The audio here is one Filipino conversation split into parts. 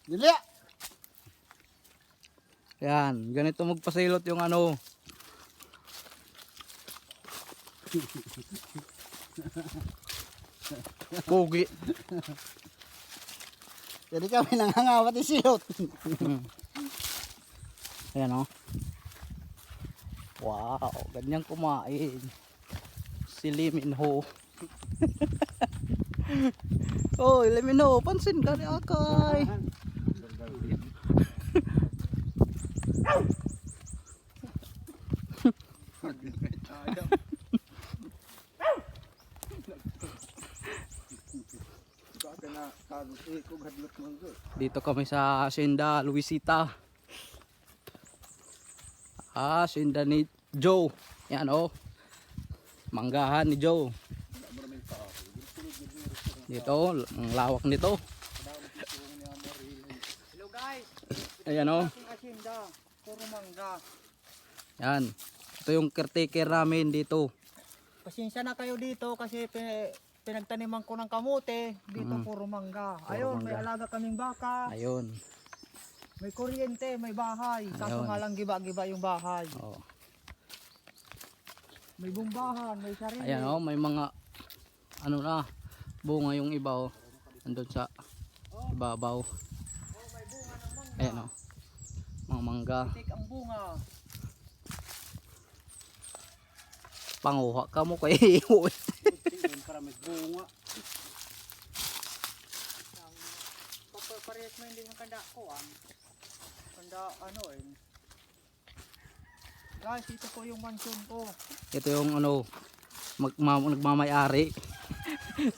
Dili. Yan, ganito magpasilot yung ano. Pogi. Jadi kami nangangawat isilot. Ayan o. Wow, ganyang kumain. Si Liminho. Oh, Liminho, pansin ka ni Akay. Dito kami sa Hacienda Luisita. Hacienda ni Joe. Yan oh. Manggahan ni Joe. Dito, ang lawak nito. Hello guys. Ayan oh. Hacienda, puro mangga. Yan. Ito yung caretaker namin dito. Pasensya na kayo dito kasi pinagtaniman ko ng kamote. Dito puro mangga. Ayun, may alaga kaming baka. Ayun. May kuryente, may bahay. Kaso nga lang giba-giba yung bahay. Oh. May bumbahan, may sarili. Ayan oh, may mga ano na bunga yung iba oh. Andun sa ibabaw. May bunga ng mangga. Ayan oh. Mga mangga. Tik ang bunga. Panguha ka mo kay iuwi. Para may bunga. Paparehas mo hindi yung kanda ko kanda ano eh. Guys, ito po yung mansion ko. Ito yung ano nagmamayari.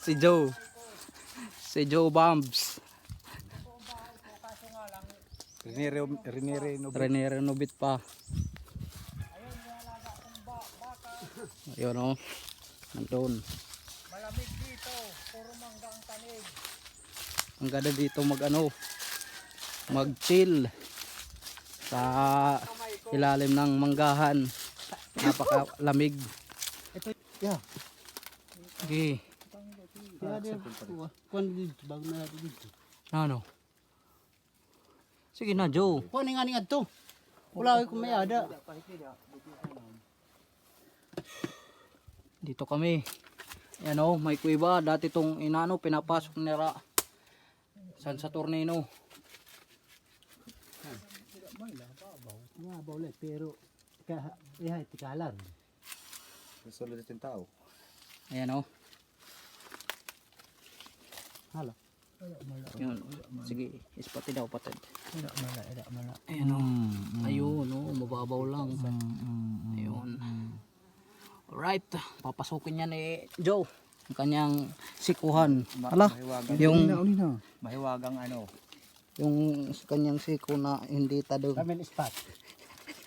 Si Joe. Si Joe Bombs. Ito ang bahay ko kaso nga lang. Rene Renovit pa. Ayun, yung alaga kong baka. Ayun oh. Nandun. Malamig dito. Puro mangga ang tanig. Ang ganda dito mag ano. Mag chill. Sa ilalim ng manggahan. Napakalamig. Ito, yeah. Okay. Kaya din, kuwan dito, bago na natin dito. Ano? Sige na, Joe. Kuwan nga nga ito. Wala ko may ada. Dito kami. Yan o, may kuiba. Dati itong inano, pinapasok nila San Saturnino. Nga baulet pero tikalan. Sulit yung tao. Ayan o. Hala. Yun. Sige, ispati daw patid. Mala. Ayan o. Ayun o, mababaw lang. Ayun. Alright, papasukin niya ni Joe. Ang kanyang sikuhan. Hala, yung Mahiwagang ano. yung kanyang siko na hindi tadong. Ramen ispat.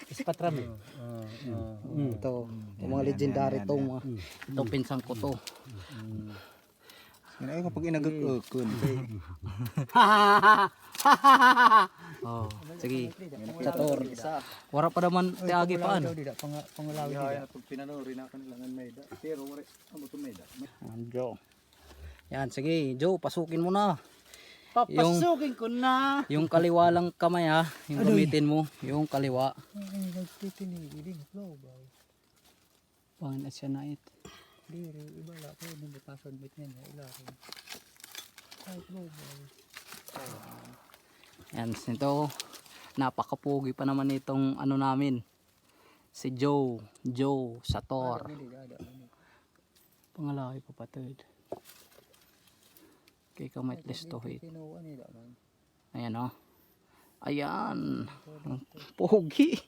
Ispat ramen. Ito, yung mga legendary to. Ito, pinsang ko to. Ngayon kapag inagagakun. Oh, sige. Sator. Wala pa naman tiagi pa ano. Pangalawi Kaya pag pinanuri na kanilangan may da. Pero wala ano to may da. Joe. Yan, sige. Joe, pasukin mo na. Papasukin ko na. Yung kaliwa lang kamay ha. Yung gamitin mo. Yung kaliwa. Nagtitinigil flow ba? Pangan at siya na it. Diri iba la ko hindi pasod bit niya ilahin. Ay flow ba? Yan, nito. Napakapugi pa naman itong ano namin. Si Joe. Joe Sator. Pangalaki pa patid. Kay kamay listohit. Ayan o. Ayan. Pogi.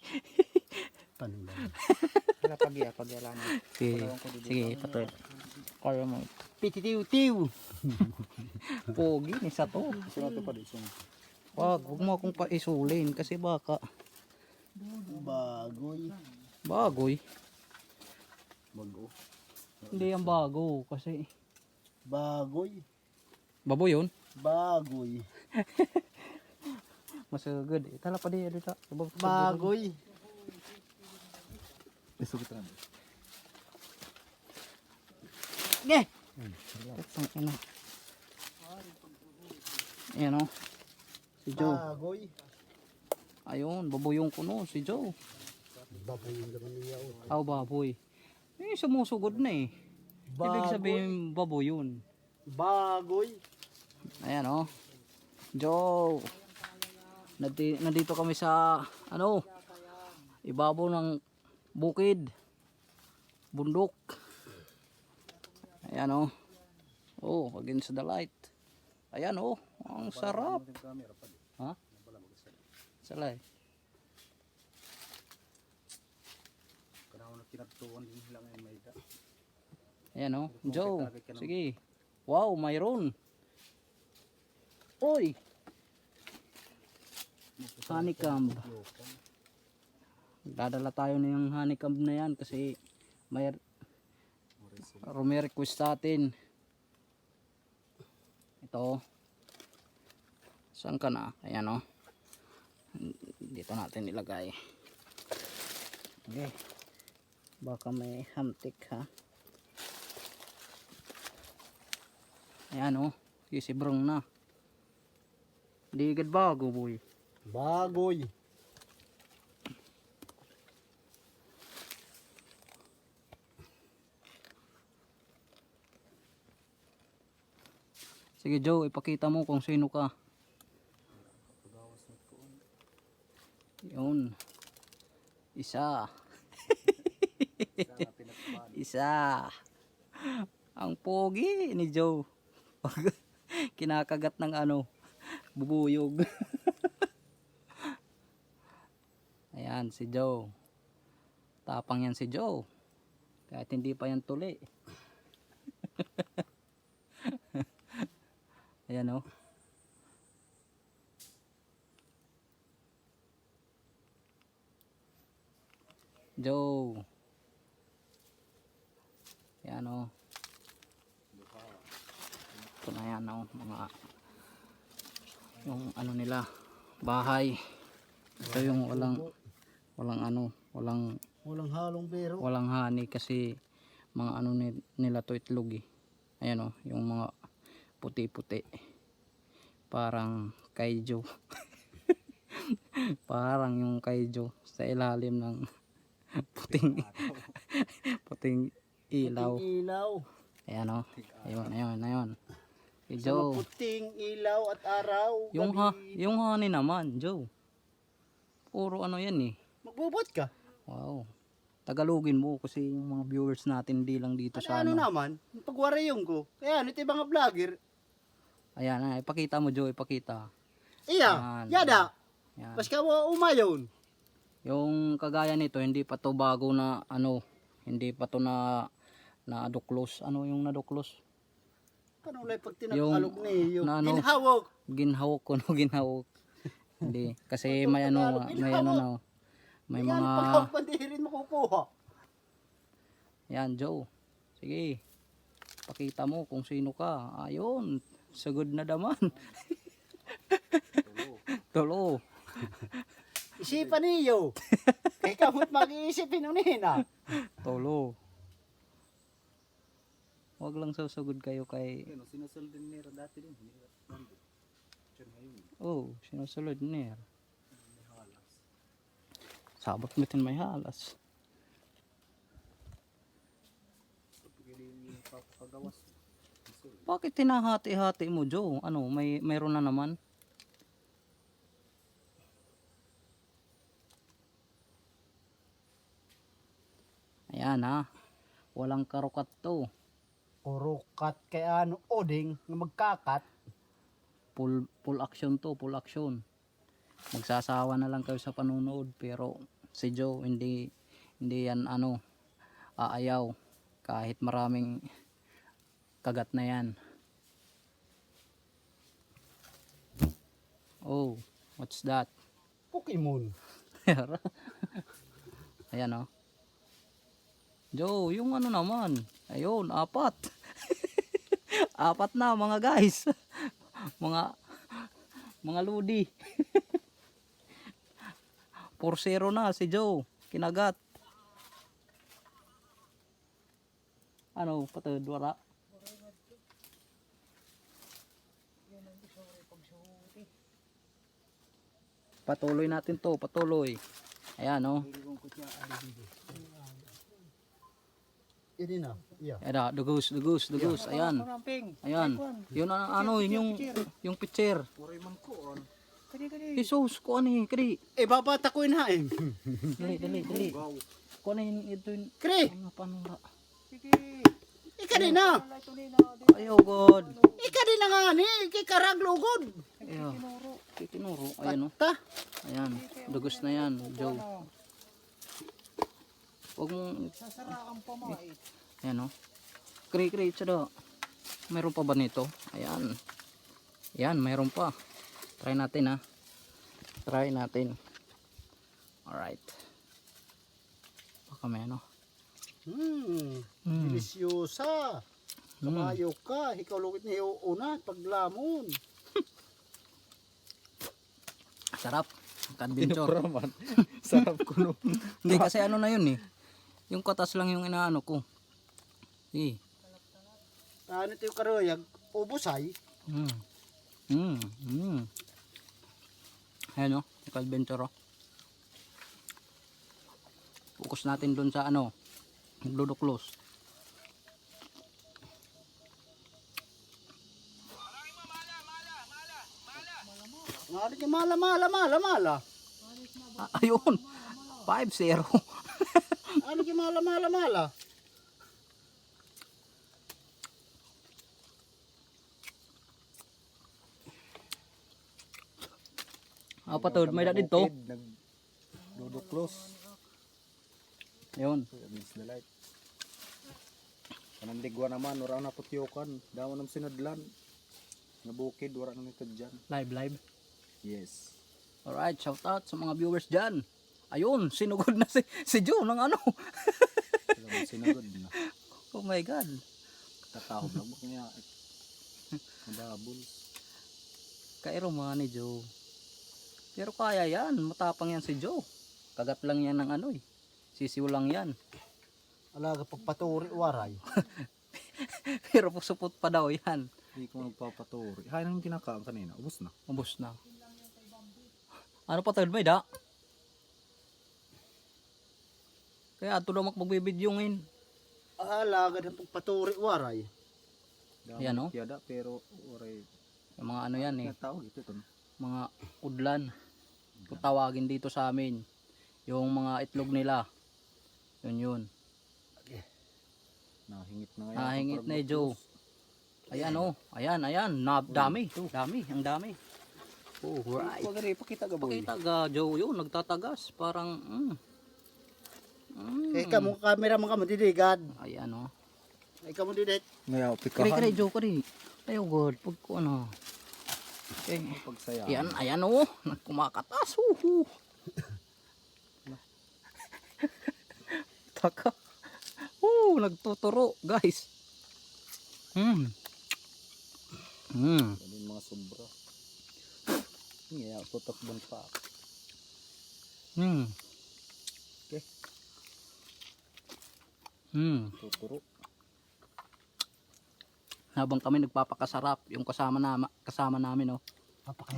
Wala pagya lang. Sige, patid. Kaya mo. Pititiw-tiw. Pogi ni Sator. Sunod pa dito. Wag mo akong paisulin kasi baka Bagoy. bagoy. Bago. Hindi yan bago kasi Bagoy. baboy yun. Bagoy. Mas good. Tala pa di dito. Bagoy. Gusto kita na. Nge. Ang ina. Ayan o. Si Joe. Bagoy. Ayun, babuyong ko no, si Joe. Baboy yung naman niya. Aw, baboy. Eh, sumusugod na eh. Ibig sabihin, baboy yun. Bagoy. Ayan o. Joe. Nandito kami sa, ano, ibabaw ng bukid. Bundok. Ayan o. Oh, against the light. Ayan o. Ang sarap. Ha? Salay. Ayan o. Joe. Sige. Wow, mayroon. Oy. Honeycomb. Dadala tayo na yung honeycomb na yan kasi may request sa atin. Ito. Saan ka na? Ayan o. Dito natin ilagay. Okay. Baka may hamtik ha. Ayan o. Sisibrong na. Ligad bago boy. Bagoy. Sige Joe, ipakita mo kung sino ka. Yun. Isa. Isa. Ang pogi ni Joe. Kinakagat ng ano, bubuyog. Ayan si Joe. Tapang yan si Joe. Kahit hindi pa yan tuli. Ayan o. Joe. Ayan o. Ito na yan o. Mga yung ano nila. Bahay. Ito yung walang ano. Walang halong bero. Walang hani kasi mga ano nila to itlog eh. Ayan o. Yung mga puti-puti. Parang kaijo. Parang yung kaijo sa ilalim ng puting ilaw. Puting ilaw. Ayan o. Ayun. Si Sa Joe. puting ilaw at araw. Yung honey naman, Joe. Puro ano yan eh. Magbubot ka. Wow. Tagalogin mo kasi yung mga viewers natin hindi lang dito sa Ano ano. naman? Pagwarayong ko. Kaya ano ito yung mga vlogger. Ayan, ipakita mo Joe, ipakita. Iya. Yan. Yada. Yan. Pas ka mo umayon. Yung kagaya nito, hindi pa to bago na ano, hindi pa to na aduklos. Ano yung naduklos? Paano ulit pag tinakalog niyo? na ano, Ginhawak. Ginhawok ko no, ginhawok. Hindi, kasi may ano, may ano na, may Yan, mga, pagkawag pandirin makukuha. yan Joe. Sige, pakita mo kung sino ka. Ayun, sagod na daman. Tulo. Isipan niyo. Kaya kamot mag-iisipin nun ah. Tulo. Huwag lang susugod kayo kay... Sinusunod din nila dati din. Oh, sinusulod niya. Sabot mitin may halas. Bakit tinahati-hati mo, Joe? Ano, mayroon na naman? Ayan ha. Walang karukat to. Kurukat kaya ano, oding na magkakat. Full action to, full action. Magsasawa na lang kayo sa panunood pero si Joe hindi yan ano aayaw kahit maraming kagat na yan. Oh, what's that? Pokemon. Ayan oh. Joe, yung ano naman. Ayun, 4. 4 na mga guys. mga ludi. 4-0 na si Joe. Kinagat. Ano, patod wala. Patuloy natin to, patuloy. Ayan oh. Ini na. Iya. Ayan, dugos. Ayan. Pamamping. Ayan. Yun ang ano, yun yung pitcher. Uray man ko on. Kadi. Jesus, ko ani, kri. Babata ko na eh. Dali. Ko na ito yun. Kri, Ano pa nung ba? Sige. ikanina. Wala ito nina. Ayaw, God. Ikanina nga ni, kikaraglugod. Ayaw. Kikinuro. Ayan oh. Ta. Ayan. Dugos na yan, Joe. Huwag mong Sasara ang pamait. ayan o. Kri, tsada. Mayroon pa ba nito? Ayan. Ayan, mayroon pa. Try natin ha. Try natin. Alright. Baka may ano. Delisyosa. Kamayo ka. Ikaw lugit na una paglamon. Sarap. Adventure. man. Sarap ko no. Hindi kasi ano na yun eh. Yung katas lang yung inaano ko. Eh. Ano ito yung karoyag? Ubusay. Ayan o. Yung adventure o. Focus natin dun sa ano. Gludoklos. Nga rin yung mala. Ayun. 5-0. Ano yung mala. Apa to? May dadid to. Duduklos. Ayun. Against the light. Kanandigwa naman, wala na putyokan. Dawa ng sinadlan. Nabukid, wala na nito dyan. Live. Yes. Alright, shout out sa mga viewers dyan. Ayun, sinugod na si Joe ng ano. Sinagod na. Oh my God. Tatahog lang mo kanya. Madabol. Kairo mga ni Joe. Pero kaya yan, matapang yan si Joe. Kagat lang yan ng ano eh. Sisiw lang yan. Alaga pagpaturi waray. Pero pusupot pa daw yan. Hindi ko magpapaturi. Hay nang kinakain kanina. Ubus na. Ubus na. Ano pa tayo may da? Kaya ato daw magbibidyungin. Alaga ng pagpaturi waray. Ayan, oh. Kiyada, pero oray. Yung mga ano yan eh. Tawag ito. Mga udlan. Kung tawagin dito sa amin. Yung mga itlog nila. Yun. Nahingit na ngayon. Nahingit na eh, Joe. Ayan oh. Ayan. Dami. Ang dami. Oh, right. Pakita ka boy. Pakita ga, Joe. Yun, nagtatagas. Parang, Kaya ka mo kamera mo ka mo didigad. Ayan oh. Ay ka mo didig. Ngayaw, pikahan. Kari, Joe, kari. Ayaw, God. Pag ko ano. Okay. Pagsaya. Ayan oh. Kumakatas. Taka. Nagtuturo, guys. Ano yung mga sobra. Ngayaw, tutakbon pa. Okay. Tuturo. Habang kami nagpapakasarap, yung kasama namin oh.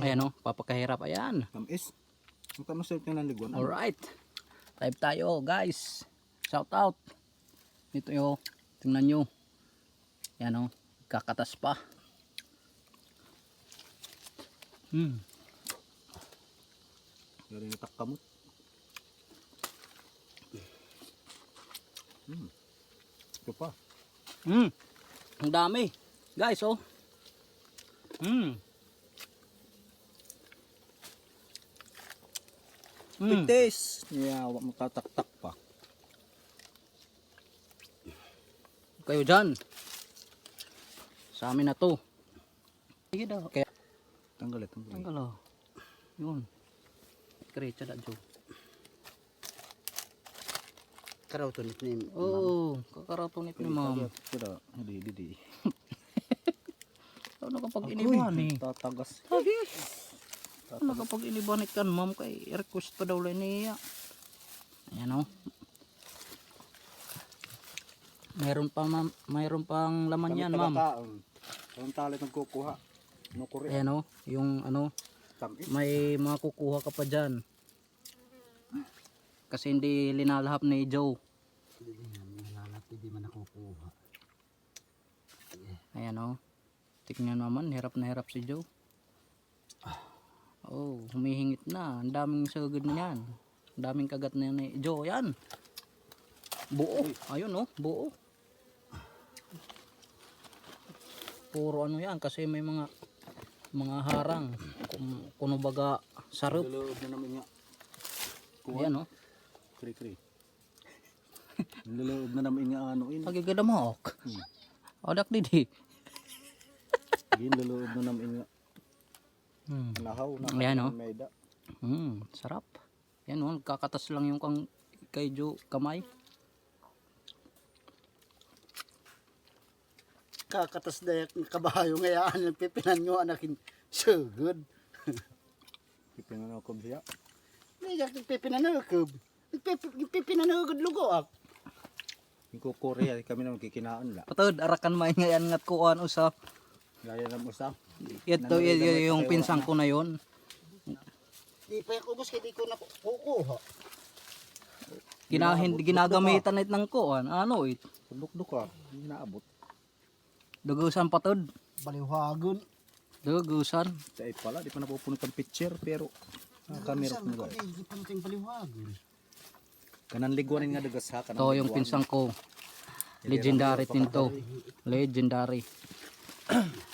Ayan oh, papakahirap. Ayan. Tamis. Ang tamis yung naliguan. Alright. Live tayo, guys. Shout out. Ito yo. Tingnan nyo. Ayan oh. Kakatas pa. Yari nitak kamot. Ito pa. Ang dami. Guys oh. Pitis. Yawa, makataktak pa. Kayo dyan. Sa amin na to. Sige daw. Kaya Tanggal. tanggal oh. Yun. Krecha da Joe. Karaw to nit ni. Oh, kakaratunit ni ma'am. Kira, hindi. Ano kapag iniban eh? Tatagas. Ano kapag inibanit kan ma'am kay request pa daw lang niya. Ayan oh. Mayroon pang laman yan ma'am. Ang talit nagkukuha. Kinukuri. Ayan o, yung ano, Tamis. may mga kukuha ka pa dyan. Kasi hindi linalahap ni Joe. Hindi man nakukuha. Ayan o. Tignan naman, hirap na hirap si Joe. Oh, humihingit na. Ang daming sugod na yan. Ang daming kagat na yan ni Joe. Ayan. Buo. Ayun o, buo. Puro ano yan kasi may mga harang. Kuno baga sarap. Niloob na namin nga. Ayan o. Kri-kri. Niloob na namin nga ano in. Pagigadamok. Odak didi. Niloob na namin nga. Nahaw na Ayan o. may da. Sarap. Yan o, kakatas lang yung kay Joe kamay. Kakatas na yung kabayo ngayaan. Pipinan nyo anakin. So good. Pipinan ako siya. Hindi pipinan na ako. Pipinan na ako lugo ako. Yung kukuri kami naman kikinaan la. Patod, arakan may ngayon ngat kuan usap. Gaya ng usa. Ito yung pinsang ko na yon. Di pa yung kubos kaya di ko nakukuha. Ginagamitan it ng kuan. Ano it? Duk-duk ka. Hindi naabot. Dugusan patod. Baliwagon. Dugusan. Sa pala, di pa napupunot ang picture pero nakamerot mo guys. Di pa natin baliwagon. Kanan liguanin nga dagas ha. Ito yung pinsang ko. Legendary tinto. Legendary.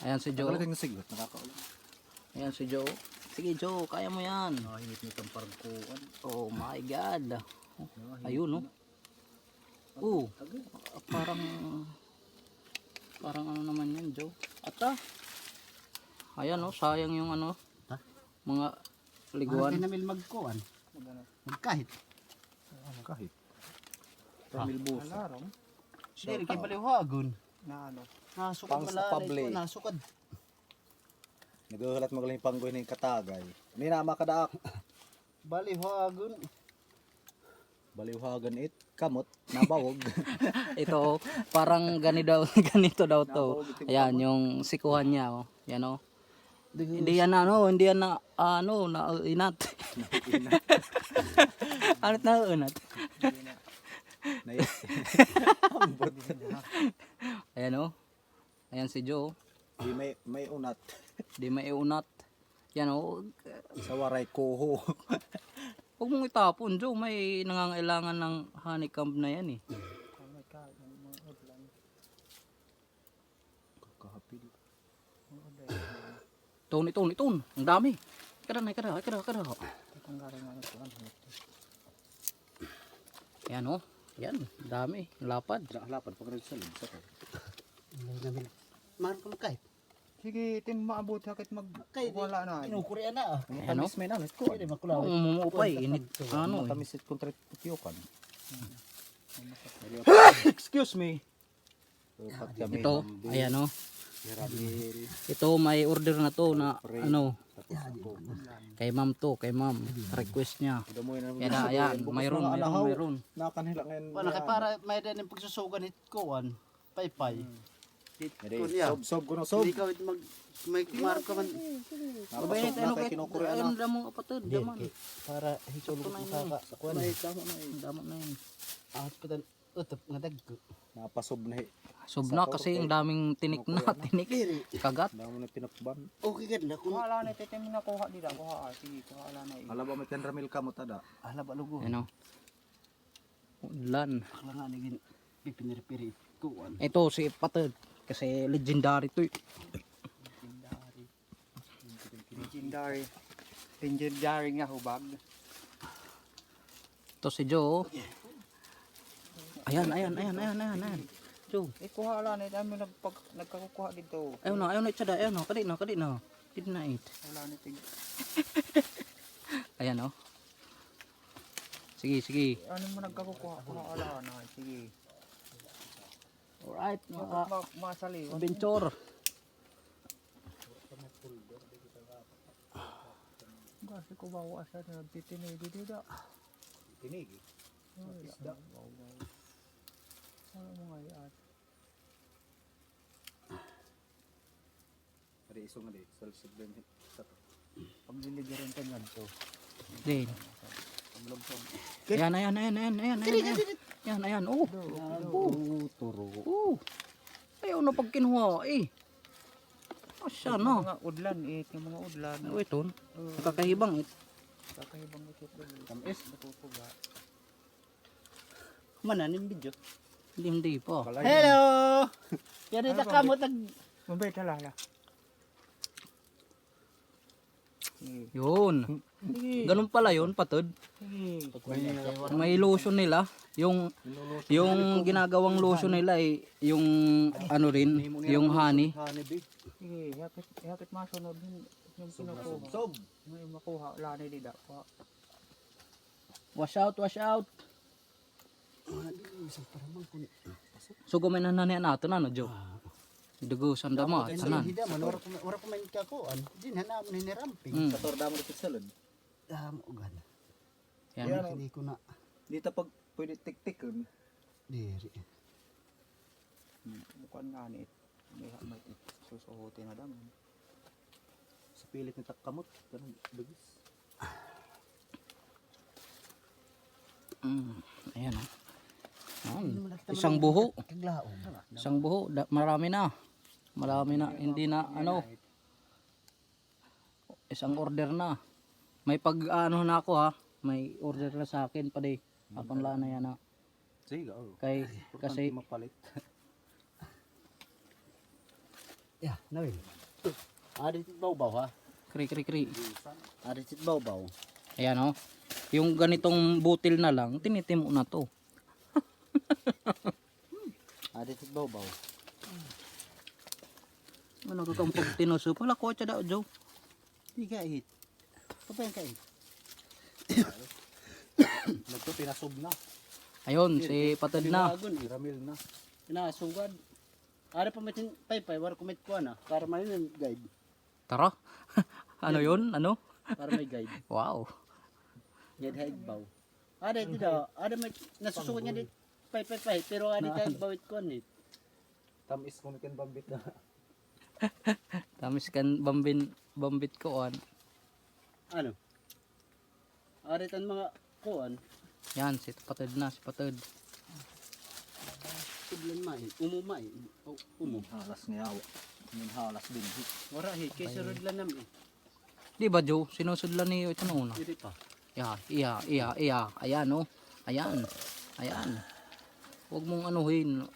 Ayan si Joe. Nakalating na sigot. Nakakaulan. Ayan si Joe. Sige Joe, kaya mo yan. Nakahingit ni kang paragkuan. Oh my God. Ayun no. Parang ano naman yan Joe. Ata. Ayan no, sayang yung ano. Ha? Mga Ano liguan. namin magkuhan? Magkahit. Kahit. Tamil bus. Hindi, kay baliwagon. Na ano. Nasukad Pang malala pable. ito. Nasukad. Naghahalat magaling panggoy ng katagay. May na makadaak. Baliwagon. Baliwhagan it. Kamot. Nabawog. Ito, parang ganito daw to. Ayan, yung sikuhan niya, oh. Yan, oh. Hindi yan na, ano, hindi yan na, inat. Anot na inat. Ayan, oh. Ayan si Joe. Di may unat. Di maiunat. Yan, oh. Sa waray kuho. Huwag mong itapon, Joe. May nangangailangan ng honeycomb na yan, eh. Kakahapil. Ton. Ang dami. Kada. Yan, oh. Yan, dami. Lapad. Halapan pag nagsalib. Mahal ko magkahit. Sige, tin maabot hakit wala na. Kinukurian na ah. Ano? Tamis may namin. Kuha. Hindi makulaw. Umupay. Init. Ano, eh. Tamis it kontra tiyokan. Excuse me. Ito, ayan, oh. Ito, may order na to na, ano, kay ma'am to, kay ma'am. Request niya. Kaya ayan, mayroon. Nakanhila ngayon. Wala kay para may din yung pagsusugan it kuan. Paypay. Sob ko na sob. Hindi ka may kumarap ka man. Babayit, ano kay ano damong kapatid, daman. Para hisulog Sakto na ka yun, ka. Kuan ay tama na. Damo na yun. Ahot pa tan utop nga dagko. Napasob na Subna kasi ang daming tinik na, tinik. Kagat. Damo na pinakban. Okay ganda kun Wala na titim na kuha dida kuha. Sige, kuha ala na. Ala ba may 10 ramil ka mo tada? ala ba lugo. Ano? Ulan. Akla nga naging pipinirpiri kuan. Ito si Patid. Kasi legendary to. Legendary nga hubag. Ito si Joe. Ayan. Joe. Kuha ala na dami nagkakuha dito. Ayun na, tsada. Ayun na, kadi na. Did na it. Wala na tig. Ayan, oh. Sige. Ano mo nagkakuha? Kuha ala na. Sige. Alright, mga Masali. adventure. Kasi ko bawa sa nagtitinig dito. Tinig. Isda. Ano mo nga yan? Ada iso nga di. Salsig din. Pagliligaran ka nga to. Din. Ayan. Ayan. Oh. Turo. Oh. Ayaw na pag kinuha eh. Asya na. Mga udlan, yung mga udlan. Oh, ito. Kakahibang eh. Kakahibang ito. Tamis. Mananim video. Hindi pa. Hello! Yan ito ka mo tag... Mabay talala. Yun. Ganun pala yun, patod. May lotion nila. Yung ginagawang lotion nila ay yung ano rin, yung honey. Sige, yapit masunod yung kinukuha. Sob. Yung makuha, lani di dapat. Wash out. So guminan na niya nato na no, Joe. Dugo sandama, tanan. Hindi man, wala ko main kakuan. Di na naman hiniramping. Kator damo dito salad. Damo ugan. Yan. Hindi ko na. Dito pag pwede tik-tik. Diri. Mukhang nga ni may susuhutin na damo. Sa pilit ni takkamot. Ganun, dugis. Ayan oh. Isang buho. Kaglaom. Isang buho. Marami na. Hindi na ano. Isang order na. May pag-ano na ako ha. May order na sa akin pa di. Akong lana yan ha. Sige, oh. Kasi Mapalit. Ya, nawin. Adit baw ha. kri. Adit baw. Ayan oh. Yung ganitong butil na lang, tinitimo na to. Adit baw. Ano ka kang pag tinuso? Pala ko siya daw, Joe. Di ka hit. Kapag ka hit. Nagto pinasob na. Ayun, si Patad na. Ramil na. Inasugad. Ada pamitin pay, wala kumit ko na. Para may guide. Tara. Ano yun? Ano? Para may guide. Wow. Yan haig baw. Ada dito, ada may nasusugod niya dit pay, pero ada tayo bawit ko ni. Tamis kung ikan bambit na. Tamis kan bambit ko an. Ano? Ada tan mga kuan. Yan, si Patad na, si Patad. Sublan mai, umumai. Umu. Halas ni awa. Min halas din. Wara hit kay surod lang nam. Di ba, Joe? Sinusudlan niyo ito na una. Dili pa. Iya. Ayan, oh. Ayan. Huwag mong anuhin.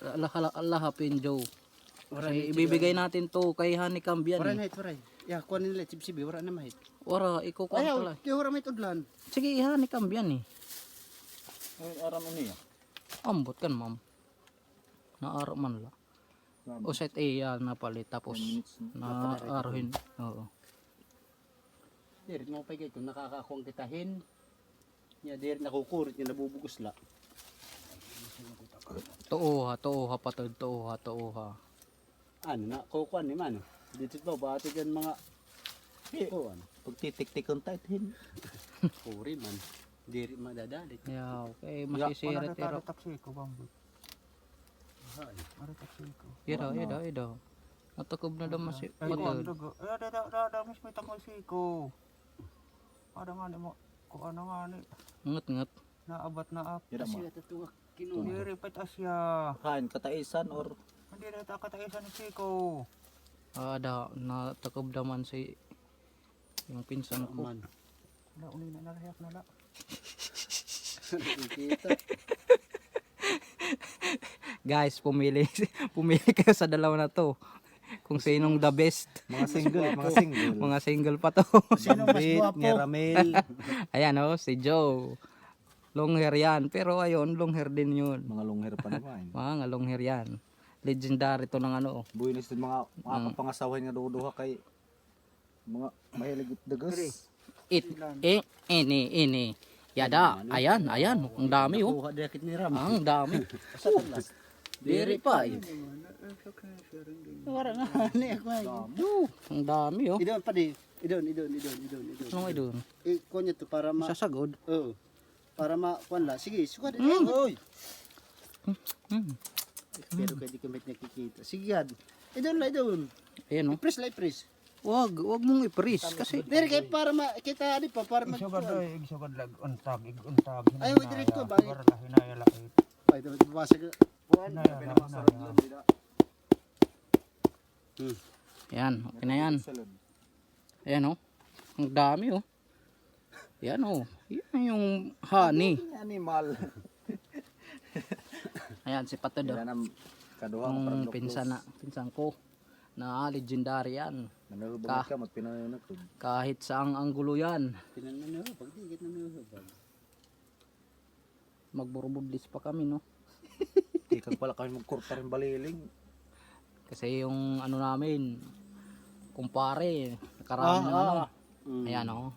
Alahapin, Joe. Kasi ibibigay natin to kay Honeycomb yan. Wara Eh. na hit, wara. Ya, kuan nila sibsibi, wara na mahit. Wara, ikaw ko pala. Ayaw, di wara may tudlan. Sige, Honeycomb yan eh. Ay, aram mo niya. Ambot kan, ma'am. Naaro man la. O set A yan napalit tapos naarohin. Oo. Diri mo pa kay kung nakakakuang kitahin. Ya, diri nakukurit niya nabubugos la. Too ha, Patad. Too ha. Ano na, kukuan ni man. Dito ba, bati dyan mga kuan. Pag titik-tik ang titin. Puri man. Diri madadalit. Yeah, okay. Masisirit pero. taksi ko, bambot. Para taksi ko. Ida. Natakob na daw si Patad. Damis may takol siko. Ada nga ni mo. Kung ano nga ni. Ngat. Naabat na ap. Yara mo. Sila tatungak kinuha. Hindi repeat asya. Kain kataisan or Hindi na takataisan ni siko. Natakob naman si yung pinsan ko. Man. Wala, uli na nalayak na la. Kita. Guys, pumili kayo sa dalawa na to. Kung sinong the best. mga single. Mga single pa to. Sino mas Bambit, guwapo? ni Ramil. Ayan oh, si Joe. Long hair yan. Pero ayun, long hair din yun. Mga long hair pa naman. Mga long hair yan. Legendary to ng ano. Buinis din mga kapangasawahin nga duduha kay mga mahilig dagas. Ini. Yada. Ayan. Ang dami oh. Kuha dakit ni Ram. Ang dami. Diri pa eh. Wala nga ni ako ay. Ang dami oh. Idon pa di. Idon. Ano nga doon? Kuha niya to para ma... Sasagod. Oo. Para ma... Kuhan la. Sige, sukad. Oy! Pero kaya di kamit nakikita. Sige yan. Idon. Ayan oh. I-press. Wag mong i-freeze kasi Diri kay para makita ani pa para mag. Igsugad lag untag. Ay, wait, direct ko ba? Hinayala. Ay, dapat babasag. yan, okay na yan. Ayan oh. Ang dami oh. Yan oh. Yan yung honey. Animal. Ayan si Patod oh. Yan ang kaduha Yung pinsan ko na legendary yan. Nanulubog ka magpinayo na to. Kahit saang anggulo yan. Pinanano, pag digit na nuho. Magburubudlis pa kami no. Ikag pala kami magkurta rin baliling. Kasi yung ano namin, kumpare, nakarami ng ano. Ayan o,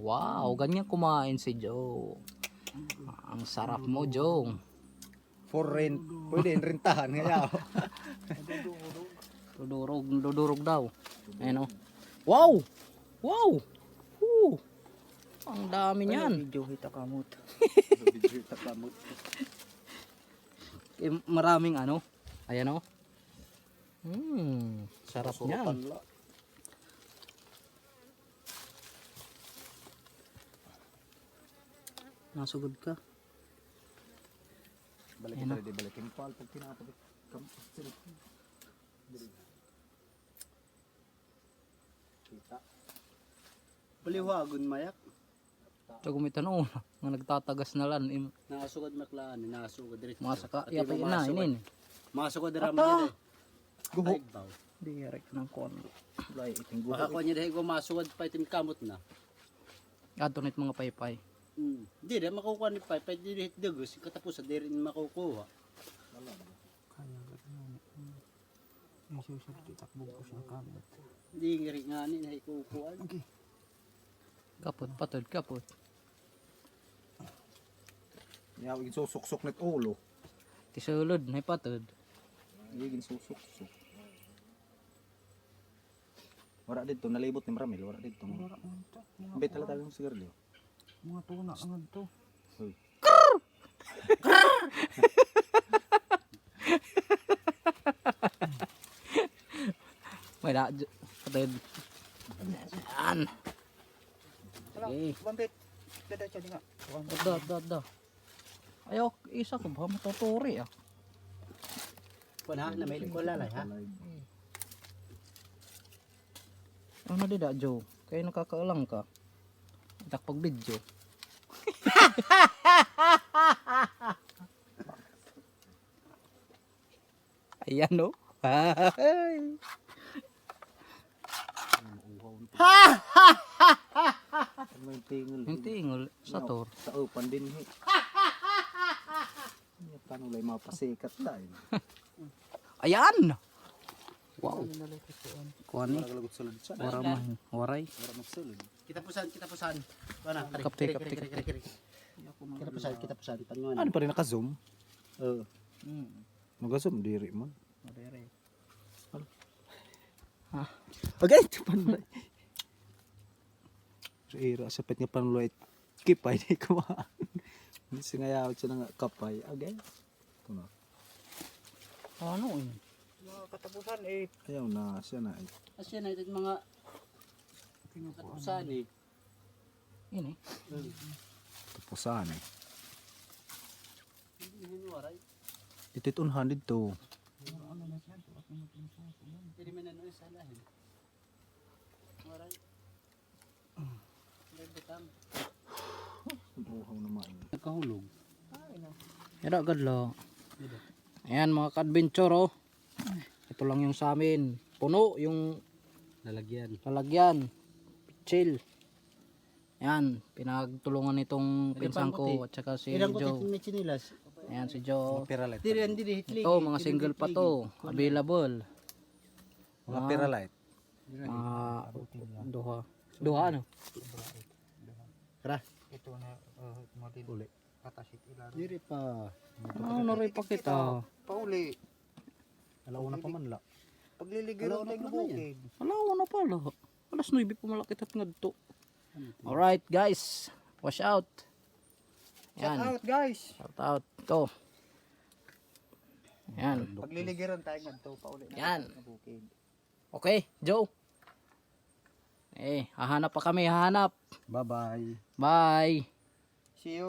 wow, ganyan kumain si Joe. Ang sarap mo, Joe. For rent. Pwede rentahan nga. Dudurog daw. Ayan o. Wow! Wow! Woo! Ang dami niyan. Video hita kamot. Maraming ano. Ayan o. Sarap niyan. Nasugod ka. Balik Ayan, ka rin, balik yung pal pag pinapabit. Kita. Baliwagon mayak. Ito gumitanong nga nagtatagas na lan. Nakasugod maklaan, nakasugod diri. Mga saka, yapay na, inin. Masugod dira man. Guho. Di rek ng kono. Wala iting guho. Baka ko niya dahil masugod pa itim kamot na. Ato nit mga paypay. Di rin makukuha ni Pai, pwede rin dugos, katapos di rin makukuha. Hindi nga rin nga ni naikukuha. Kapot, patod, kapot. Yawig susuksok net ulo. Tisulod, may patod. Yawig susuksok. Wala dito, nalibot ni Maramil. Wala dito. Ambit talaga yung sigarilyo. Mga tuna ang to. Hoy. Wala, patod. Yan. Okay. Bambit. Dada siya nga. Da. Ayaw, isa ko ba matuturi ah. Kung ha, na may ko lalay ha. Ano dida, Joe? Kaya nakakaalang ka. Takpag video. Ayan no. Ay. Ano yung tingol? Yung tingol sa tor. Sa upan din. Paano lang mapasikat tayo? Ayan! Wow. Kuha ni. Nagalagot sa lunsa. Waray. Para magsulod. Kita pusan. Mana? Kapte. Kita pusan. Panuan. Ano pa rin naka-zoom? Oo. Mag-zoom diri man. Ha? Okay, panulay. So, ira, sapit nga panulay. Kipay, di ko maan. Hindi singayawit siya ng kapay. Okay. Ito na. Ano eh? Mga katapusan eh. Ayaw na, siya na. Asya na ito mga katapusan eh. Yun eh. Tapusan eh. Hindi waray. Ito itunhan dito. Hindi man ano sa lahin. Waray. Berbetang. Uhaw naman. Nagkahulog. Yara gadlo. Ayan mga ka-adventure oh. Ito lang yung sa amin. Puno yung lalagyan. Chill. Ayan, pinagtulungan nitong pinsan ko at saka si Ilang ko Joe. may chinilas. Ayan si Joe. Piralight. Diri hitlig. Ito mga single pa to. Available. Mga piralight. Duha ano? Tara. Ito na uli. Katasit ilan. Diri pa. Ano rin pa kita? Pauli. Alauna pa man la. Pagliligiro tayo bukid. Alaw na pala. Alas 9 pa malaki at ngadto. Alright guys. Wash out. Shout Yan. out guys. Shout out. Ito. Yan. Pagliligiron tayo ngadto pauli na. Yan. Bukid. Okay, Joe. hahanap pa kami, hahanap. Bye-bye. Bye. See you.